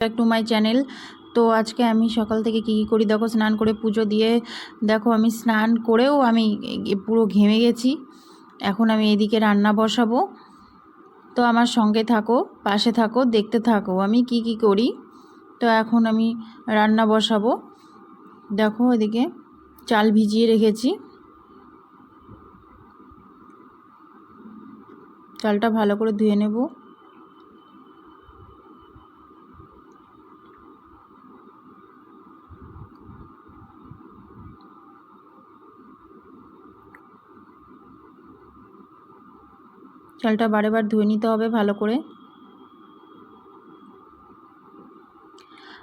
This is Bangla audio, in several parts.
Back to my channel. তো আজকে আমি সকাল থেকে কী করি দেখো, স্নান করে পুজো দিয়ে দেখো আমি স্নান করেও আমি পুরো ঘেমে গেছি। এখন আমি এদিকে রান্না বসাবো, তো আমার সঙ্গে থাকো, পাশে থাকো, দেখতে থাকো আমি কি করি। তো এখন আমি রান্না বসাবো। দেখো এদিকে চাল ভিজিয়ে রেখেছি, চালটা ভালো করে ধুয়ে নেব। চালটা বারেবার ধুয়ে নিতে হবে ভালো করে।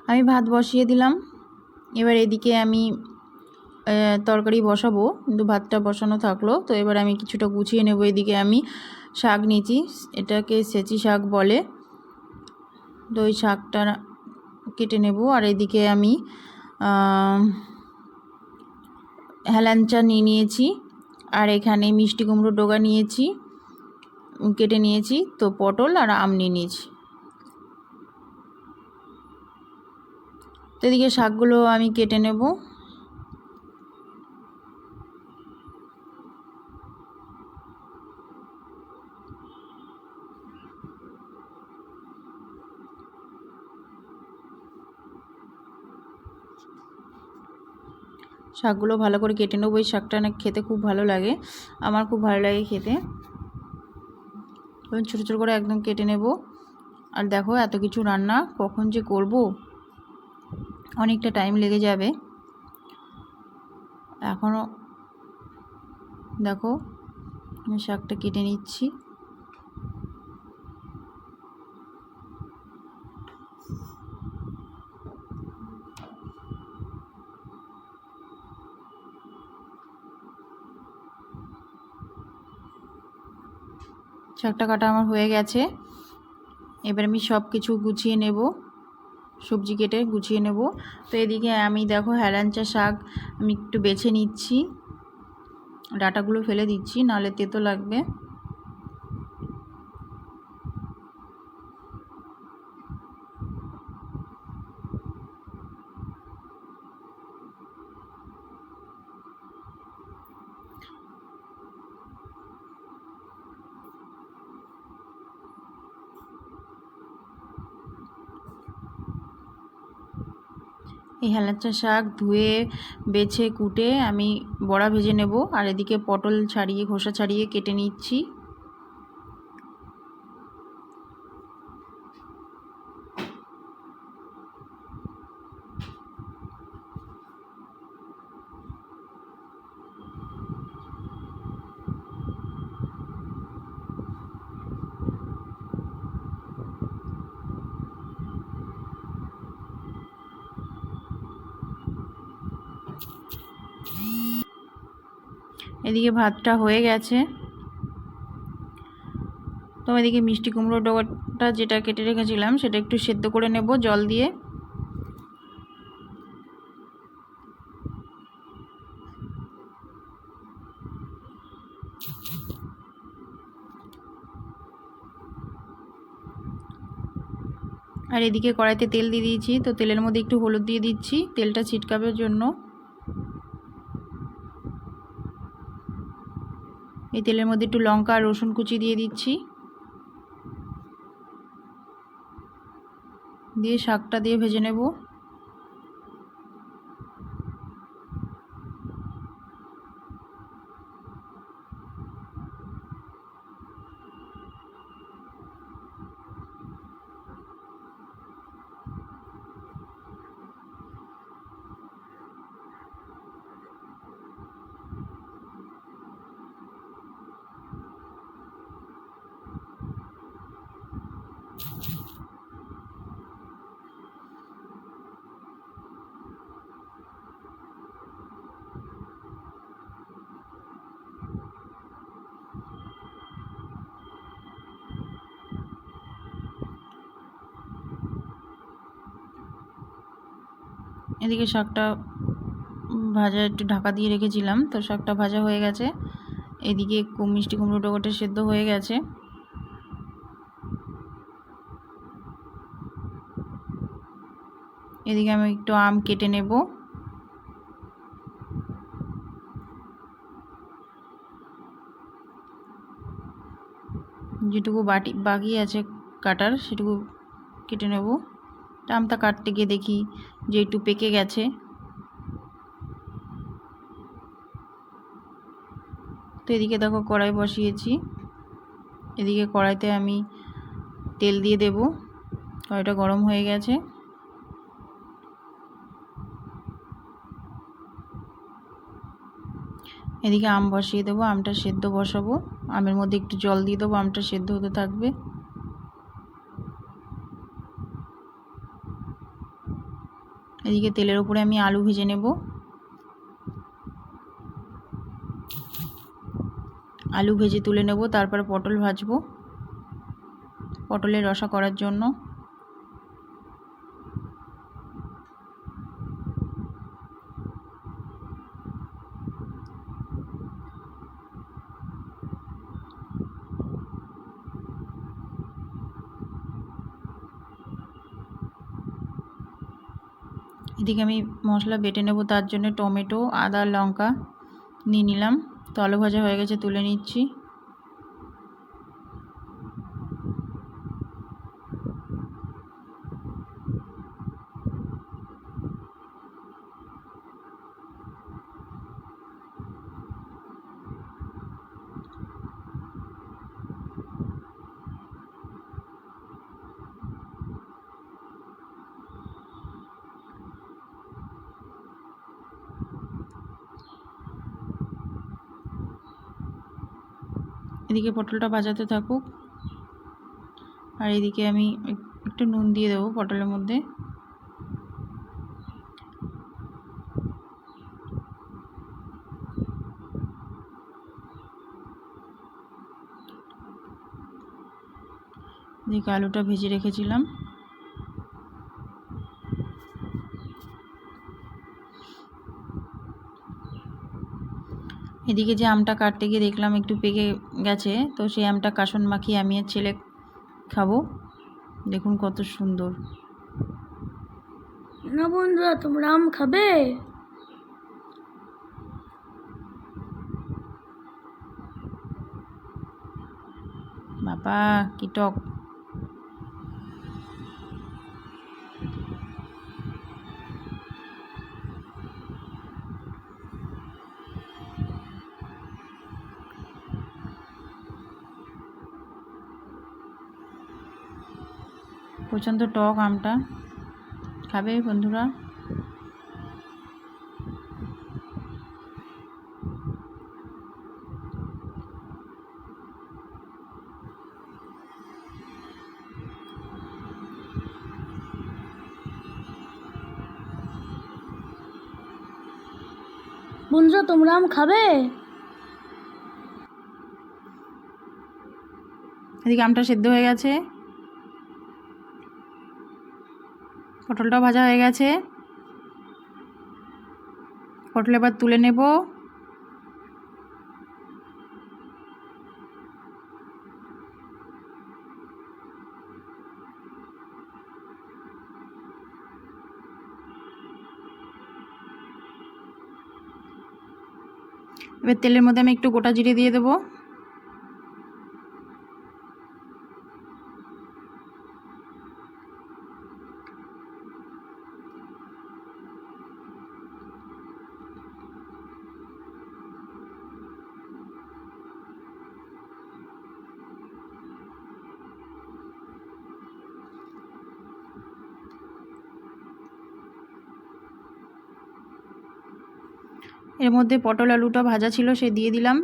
আমি ভাত বসিয়ে দিলাম, এবার এদিকে আমি তরকারি বসাবো, কিন্তু ভাতটা বসানো থাকলো। তো এবার আমি কিছুটা গুছিয়ে নেব। এদিকে আমি শাক নিয়েছি, এটাকে সেচি শাক বলে, তো ওই শাকটা কেটে নেব। আর এদিকে আমি হেলাঞ্চা নিয়েছি, আর এখানে মিষ্টি কুমড়ো ডোগা নিয়েছি, কেটে নিয়েছি। তো পটল আর আম নিয়েছি। তো এদিকে শাকগুলো আমি কেটে নেব। শাকগুলো ভালো করে কেটে নেবো। এই শাকটা অনেক খেতে খুব ভালো লাগে, আমার খুব ভালো লাগে খেতে। ছোটো ছোটো করে একদম কেটে নেব। আর দেখো এত কিছু রান্না কখন যে করব, অনেকটা টাইম লেগে যাবে। এখনও দেখো আমি শাকটা কেটে নিচ্ছি। শাকটা কাটা আমার হয়ে গেছে, এবার আমি সব কিছু গুছিয়ে নেব, সবজি কেটে গুছিয়ে নেব। তো এদিকে আমি দেখো হেলাঞ্চা শাক আমি একটু বেছে নিচ্ছি, ডাঁটাগুলো ফেলে দিচ্ছি, নাহলে তেতো লাগবে। এই হেলাঞ্চা শাক ধুয়ে বেছে কুটে আমি বড়া ভেজে নেব। আর এদিকে পটল ছাড়িয়ে খোসা ছাড়িয়ে কেটে নিচ্ছি। এদিকে ভাতটা হয়ে গেছে। তো এদিকে মিষ্টি কুমড়ো ডগাটা যেটা কেটে রেখেছিলাম সেটা একটু সেদ্ধ করে নেব জল দিয়ে। আর এদিকে কড়াইতে তেল দিয়ে দিয়েছি, তো তেলের মধ্যে একটু হলুদ দিয়ে দিচ্ছি তেলটা ছিটকানোর জন্য। এই তেলের মধ্যে একটু লঙ্কা আর রসুন কুচি দিয়ে দিচ্ছি, দিয়ে শাকটা দিয়ে ভেজে নেব। এদিকে শাকটা ভাজা একটু ঢাকা দিয়ে রেখেছিলাম, তো শাকটা ভাজা হয়ে গেছে। এদিকে মিষ্টি কুমড়ো ডগাটা সেদ্ধ হয়ে গেছে। এদিকে আমি একটু আম কেটে নেব। যেটুকু বাকি আছে কাটার সেটুকু কেটে নেব। আমটা কাটতে গিয়ে দেখি যে একটু পেকে গেছে। তো এদিকে দেখো কড়াই বসিয়েছি। এদিকে কড়াইতে আমি তেল দিয়ে দেব। কড়াইটা গরম হয়ে গেছে। এদিকে আম বসিয়ে দেবো, আমটা সেদ্ধ বসাবো। আমের মধ্যে একটু জল দিয়ে দেবো, আমটা সেদ্ধ হতে থাকবে। এদিকে তেলের উপরে আমি আলু ভেজে নেব। আলু ভেজে তুলে নেব, তারপরে পটল ভাজবো পটলের রসা করার জন্য। এদিকে আমি মশলা বেটে নেব, তার জন্য টমেটো, আদা, লঙ্কা নিয়ে নিলাম। তো আলু ভাজা হয়ে গেছে, তুলে নিচ্ছি। এদিকে পটলটা ভাজাতে থাকুক, আর এদিকে আমি একটু নুন দিয়ে দেবো পটলের মধ্যে। এদিকে আলুটা ভেজে রেখেছিলাম। এদিকে যে আমটা কাটতে গিয়ে দেখলাম একটু পেকে গেছে, তো সেই আমটা কাসন মাখিয়ে আমি আর ছেলে খাবো। দেখুন কত সুন্দর। না বন্ধুরা, তোমরা আম খাবে? বাবা কি টক। প্রচণ্ড টক আমটা। খাবে বন্ধুরা? বন্ধুরা, তোমরা আম খাবে? এদিকে আমটা সেদ্ধ হয়ে গেছে, পটলটাও ভাজা হয়ে গেছে। পটল এবার তুলে নেব। এবার তেলের মধ্যে আমি একটু গোটা জিরে দিয়ে দেবো। এর মধ্যে পটল আলুটা ভাজা ছিল সে দিয়ে দিলাম।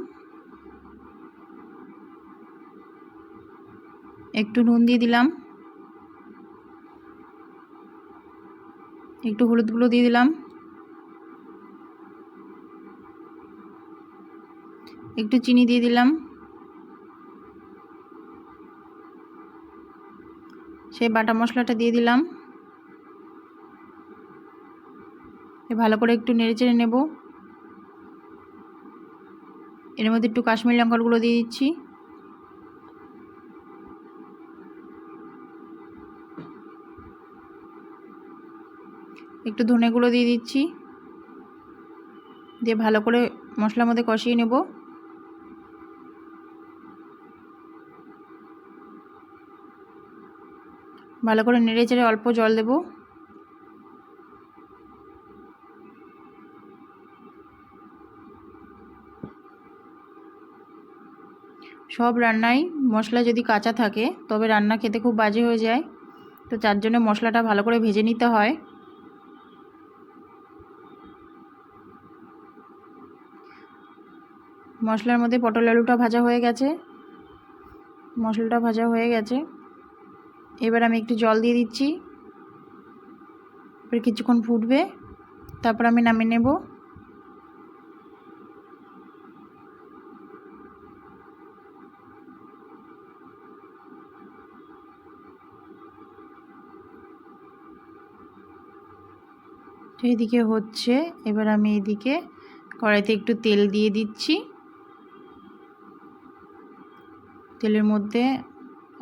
একটু নুন দিয়ে দিলাম, একটু হলুদ গুঁড়ো দিয়ে দিলাম, একটু চিনি দিয়ে দিলাম। সেই বাটা মশলাটা দিয়ে দিলাম। ভালো করে একটু নেড়ে চেড়ে নেব। এর মধ্যে একটু কাশ্মীরি লঙ্কার গুঁড়ো দিয়ে দিচ্ছি। একটু ধনে গুঁড়ো দিয়ে দিচ্ছি, দিয়ে ভালো করে মশলার মধ্যে কষিয়ে নেব। ভালো করে নেড়ে চেড়ে অল্প জল দেব। সব রান্নায় মশলা যদি কাঁচা থাকে তবে রান্না খেতে খুব বাজে হয়ে যায়, তো তার জন্য মশলাটা ভালো করে ভেজে নিতে হয়। মশলার মধ্যে পটল আলুটা ভাজা হয়ে গেছে, মশলাটা ভাজা হয়ে গেছে। এবার আমি একটু জল দিয়ে দিচ্ছি, এবার কিছুক্ষণ ফুটবে, তারপর আমি নামিয়ে নেব। এদিকে হচ্ছে, এবার আমি এদিকে কড়াইতে একটু তেল দিয়ে দিচ্ছি। তেলের মধ্যে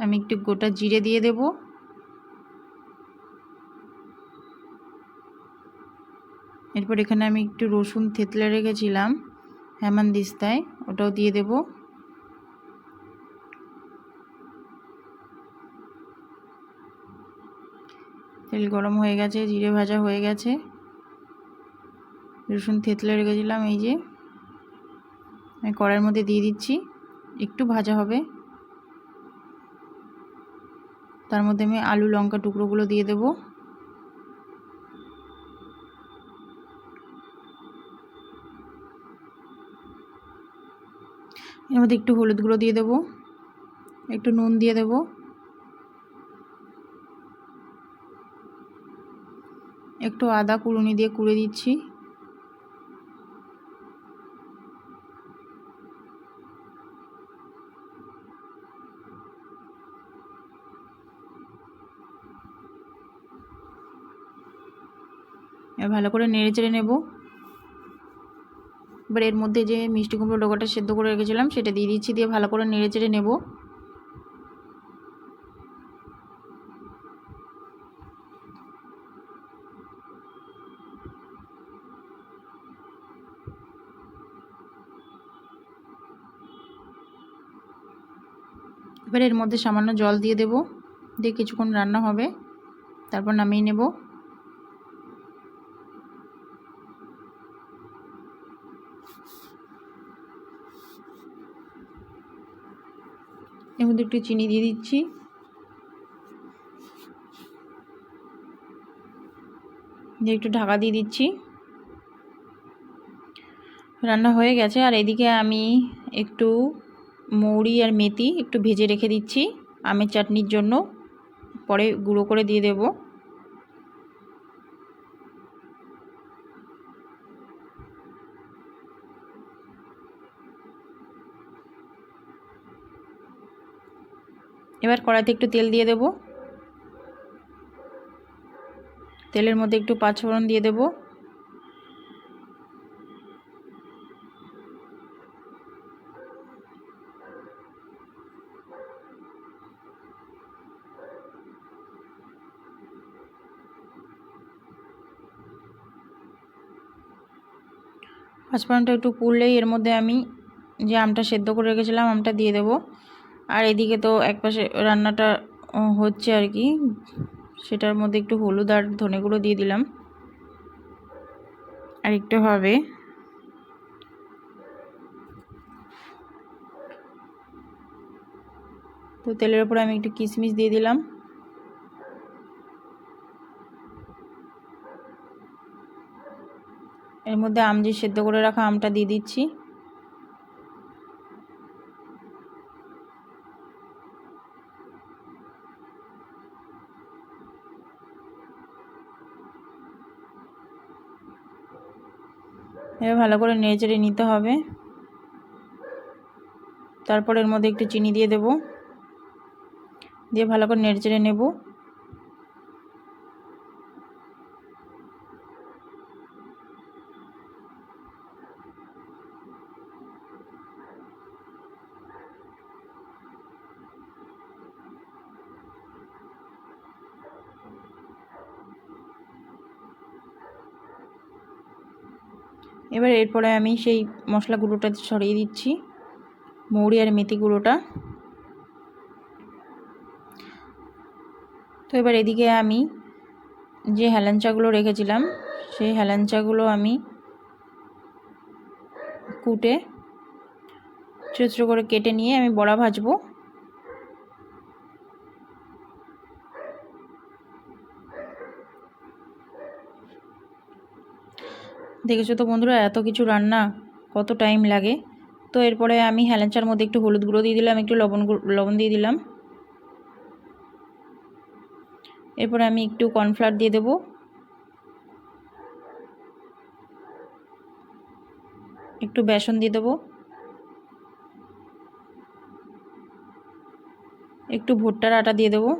আমি একটু গোটা জিরে দিয়ে দেব, এরপর এখানে আমি একটু রসুন থেতলে রেখেছিলাম হেমানদিস্তায়, ওটাও দিয়ে দেব। তেল গরম হয়ে গেছে, জিরে ভাজা হয়ে গেছে, রসুন থেতলে রেখেছিলাম এই যে আমি কড়াইয়ের মধ্যে দিয়ে দিচ্ছি। একটু ভাজা হবে, তার মধ্যে আমি আলু লঙ্কা টুকরোগুলো দিয়ে দেব। এর মধ্যে একটু হলুদ গুঁড়ো দিয়ে দেব, একটু নুন দিয়ে দেব, একটু আদা কুড়ুনি দিয়ে কুড়ে দিচ্ছি। এবার ভালো করে নেড়ে চেড়ে নেব। এবার এর মধ্যে যে মিষ্টি কুমড়ো ডোকাটা সেদ্ধ করে রেখেছিলাম সেটা দিয়ে দিচ্ছি, দিয়ে ভালো করে নেড়ে চেড়ে নেব। এবার এর মধ্যে সামান্য জল দিয়ে দেব, দিয়ে কিছুক্ষণ রান্না হবে, তারপর নামিয়ে নেব। এর মধ্যে একটু চিনি দিয়ে দিচ্ছি, দিয়ে একটু ঢাকা দিয়ে দিচ্ছি। রান্না হয়ে গেছে। আর এদিকে আমি একটু মৌরি আর মেথি একটু ভেজে রেখে দিচ্ছি আমের চাটনির জন্য, পরে গুঁড়ো করে দিয়ে দেব। এবার কড়াইতে একটু তেল দিয়ে দেব, তেলের মধ্যে একটু পাঁচফোড়ন দিয়ে দেব, পাঁচফোড়নটা একটু পুড়লেই এর মধ্যে আমি যে আমটা সেদ্ধ করে রেখেছিলাম আমটা দিয়ে দেব। আর এদিকে তো একপাশে রান্নাটা হচ্ছে আর কি, সেটার মধ্যে একটু হলুদ আর ধনে গুঁড়ো দিয়ে দিলাম, আর একটু হবে। তো তেলের উপরে আমি একটু কিশমিশ দিয়ে দিলাম, এর মধ্যে আম যে সেদ্ধ করে রাখা আমটা দিয়ে দিচ্ছি। এবার ভালো করে নেড়েচেড়ে নিতে হবে। তারপর এর মধ্যে একটু চিনি দিয়ে দেব, দিয়ে ভালো করে নেড়েচেড়ে নেব। এবার এরপরে আমি সেই মশলা গুঁড়োটা ছড়িয়ে দিচ্ছি, মৌরি আর মেথি গুঁড়োটা। তো এবার এদিকে আমি যে হেলাঞ্চাগুলো রেখেছিলাম সেই হেলাঞ্চাগুলো আমি কুটে ছোটো ছোটো করে কেটে নিয়ে আমি বড়া ভাজবো। দেখেছো তো বন্ধুরা, এত কিছু রান্না কত টাইম লাগে। তো এরপরে আমি হেলাঞ্চার মধ্যে একটু হলুদ গুঁড়ো দিয়ে দিলাম, একটু লবণ দিয়ে দিলাম। এরপরে আমি একটু কর্নফ্লাওয়ার দিয়ে দেবো, একটু বেসন দিয়ে দেবো, একটু ভুট্টার আটা দিয়ে দেবো,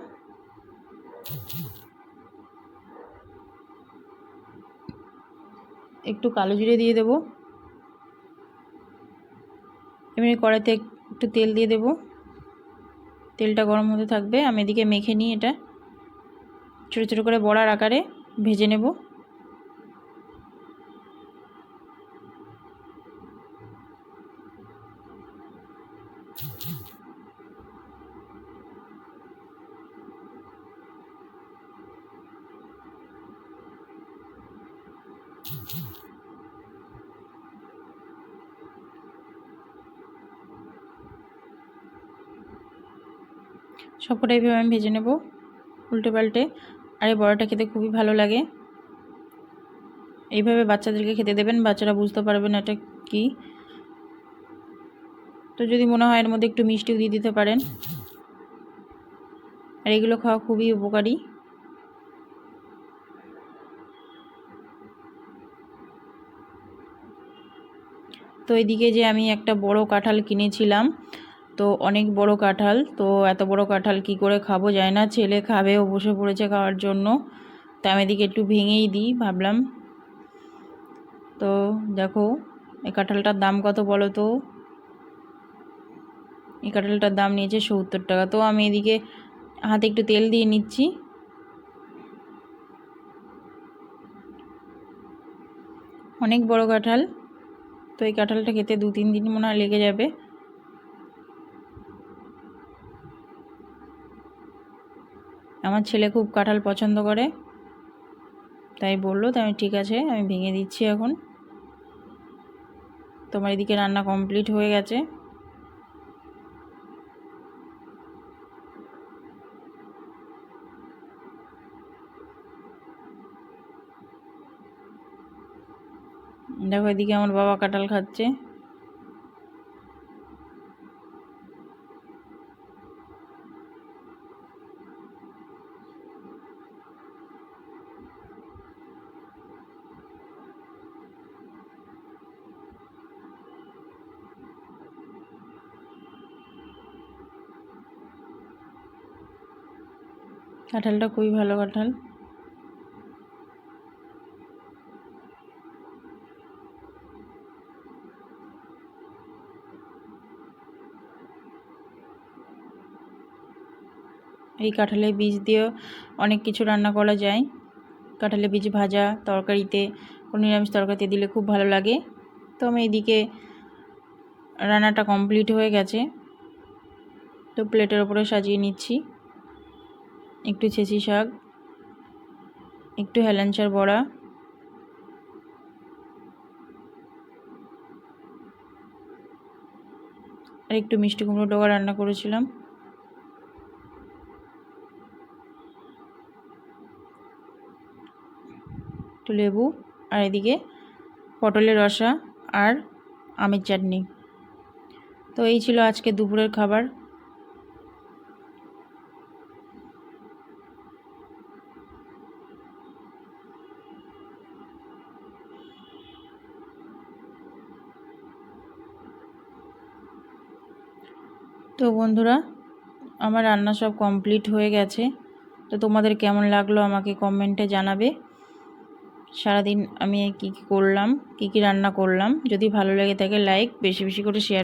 একটু কালো জিরে দিয়ে দেবো। এমনি কড়াইতে একটু তেল দিয়ে দেবো, তেলটা গরম হতে থাকবে। আমি এদিকে মেখে নিয়ে এটা ছোটো ছোটো করে বড়ার আকারে ভেজে নেব। সবকটা এইভাবে আমি ভেজে নেব উল্টে পাল্টে। আর এই বড়াটা খেতে খুবই ভালো লাগে। এইভাবে বাচ্চাদেরকে খেতে দেবেন, বাচ্চারা বুঝতে পারবে না এটা কি। তো যদি মনে হয় এর মধ্যে একটু মিষ্টিও দিয়ে দিতে পারেন। আর এগুলো খাওয়া খুবই উপকারী। তো এদিকে যে আমি একটা বড় কাঁঠাল কিনেছিলাম, তো অনেক বড় কাঁঠাল, তো এত বড় কাঁঠাল কি করে খাবো যায় না, ছেলে খাবে, ও বসে পড়েছে খাওয়ার জন্য। তো আমি এদিকে একটু ভেঙেই দিই ভাবলাম। তো দেখো এই কাঁঠালটার দাম কত বলো তো? এই কাঁঠালটার দাম নিয়েছে 70 টাকা। তো আমি এদিকে হাতে একটু তেল দিয়ে নিচ্ছি। অনেক বড় কাঁঠাল, তো এই কাঁঠালটা খেতে 2-3 দিন মনে হয় লেগে যাবে। আমার ছেলে খুব কাঁঠাল পছন্দ করে, তাই বললো, তাই আমি ঠিক আছে আমি ভেঙে দিচ্ছি এখন। তোমার এদিকে রান্না কমপ্লিট হয়ে গেছে। দেখো এদিকে আমার বাবা কাঁঠাল খাচ্ছে। কাঁঠালটা খুবই ভালো কাঁঠাল। এই কাঁঠালের বীজ দিয়েও অনেক কিছু রান্না করা যায়। কাঁঠালের বীজ ভাজা তরকারিতে, কোনো নিরামিষ তরকারিতে দিলে খুব ভালো লাগে। তো আমি এদিকে রান্নাটা কমপ্লিট হয়ে গেছে, তো প্লেটের ওপরে সাজিয়ে নিচ্ছি। একটু ছেঁচি শাক, একটু হেলাঞ্চার বড়া, আর একটু মিষ্টি কুমড়ো ডোকা রান্না করেছিলাম। একটু লেবু, আর এদিকে পটলের রসা আর আমের চাটনি। তো এই ছিল আজকে দুপুরের খাবার। তো বন্ধুরা, আমার রান্না সব কমপ্লিট হয়ে গেছে। তো তোমাদের কেমন লাগলো আমাকে কমেন্টে জানাবে। সারাদিন আমি কী কী করলাম, কী কী রান্না করলাম। যদি ভালো লেগে থাকে লাইক, বেশি বেশি করে শেয়ার